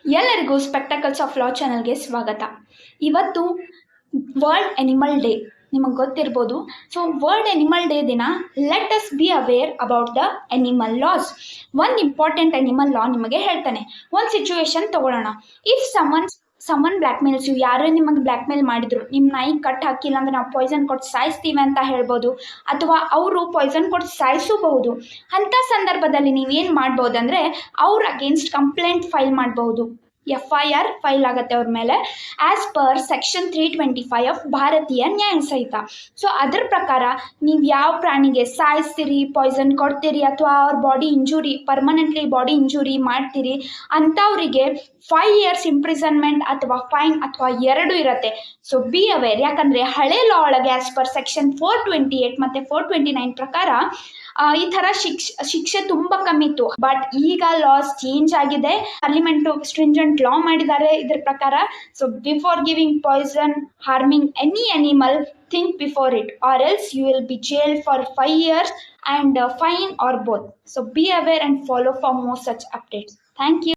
ಎಲ್ಲರಿಗೂ spectacles of law ಚಾನಲ್ಗೆ ಸ್ವಾಗತ. ಇವತ್ತು ವರ್ಲ್ಡ್ ಎನಿಮಲ್ ಡೇ, ನಿಮಗೆ ಗೊತ್ತಿರ್ಬೋದು. ಸೊ ವರ್ಲ್ಡ್ ಎನಿಮಲ್ ಡೇ ದಿನ let us be aware about the animal laws. ಒಂದು ಇಂಪಾರ್ಟೆಂಟ್ ಎನಿಮಲ್ ಲಾ ನಿಮಗೆ ಹೇಳ್ತಾನೆ. ಒಂದು ಸಿಚುವೇಶನ್ ತಗೊಳ್ಳೋಣ. If someone blackmails you, ಯಾರೇ ನಿಮಗೆ ಬ್ಲ್ಯಾಕ್ ಮೇಲ್ ಮಾಡಿದ್ರು, ನಿಮ್ಮ ನಾಯಿ ಕಟ್ ಹಾಕಿಲ್ಲ ಅಂದರೆ ನಾವು ಪಾಯ್ಸನ್ ಕೊಟ್ಟು ಸಾಯಿಸ್ತೀವಿ ಅಂತ ಹೇಳ್ಬೋದು, ಅಥವಾ ಅವರು ಪಾಯ್ಸನ್ ಕೊಟ್ಟು ಸಾಯಿಸಬಹುದು. ಅಂಥ ಸಂದರ್ಭದಲ್ಲಿ ನೀವೇನು ಮಾಡ್ಬೋದು ಅಂದರೆ ಅವ್ರ ಅಗೇನ್ಸ್ಟ್ ಕಂಪ್ಲೇಂಟ್ ಫೈಲ್ ಮಾಡಬಹುದು. FIR ಫೈಲ್ ಆಗುತ್ತೆ ಅವ್ರ ಮೇಲೆ ಆಸ್ ಪರ್ ಸೆಕ್ಷನ್ 325 ಆಫ್ ಭಾರತೀಯ ನ್ಯಾಯ ಸಂಹಿತ. ಸೊ ಅದ್ರ ಪ್ರಕಾರ ನೀವು ಯಾವ ಪ್ರಾಣಿಗೆ ಸಾಯಿಸ್ತೀರಿ, ಪಾಯ್ಸನ್ ಕೊಡ್ತೀರಿ, ಅಥವಾ ಅವ್ರ body injury, permanently body injury ಮಾಡ್ತೀರಿ ಅಂಥವರಿಗೆ 5 years ಇಂಪ್ರಿಸನ್ಮೆಂಟ್ ಅಥವಾ ಫೈನ್ ಅಥವಾ ಎರಡು ಇರುತ್ತೆ. So be aware. ಯಾಕಂದರೆ ಹಳೆ ಲಾ ಒಳಗೆ ಆಸ್ ಪರ್ ಸೆಕ್ಷನ್ 428 ಮತ್ತು 429 ಪ್ರಕಾರ ಈ ಥರ ಶಿಕ್ಷೆ ತುಂಬ ಕಮ್ಮಿ ಇತ್ತು. ಬಟ್ ಈಗ ಲಾಸ್ ಚೇಂಜ್ ಆಗಿದೆ. ಪಾರ್ಲಿಮೆಂಟು ಸ್ಟ್ರಿಂಜೆಂಟ್ ಲಾ ಮಾಡಿದ್ದಾರೆ ಇದ್ರ ಪ್ರಕಾರ. So before giving poison, harming any animal, think before it or else you will be jailed for 5 years and fine or both. So be aware and follow for more such updates. Thank you.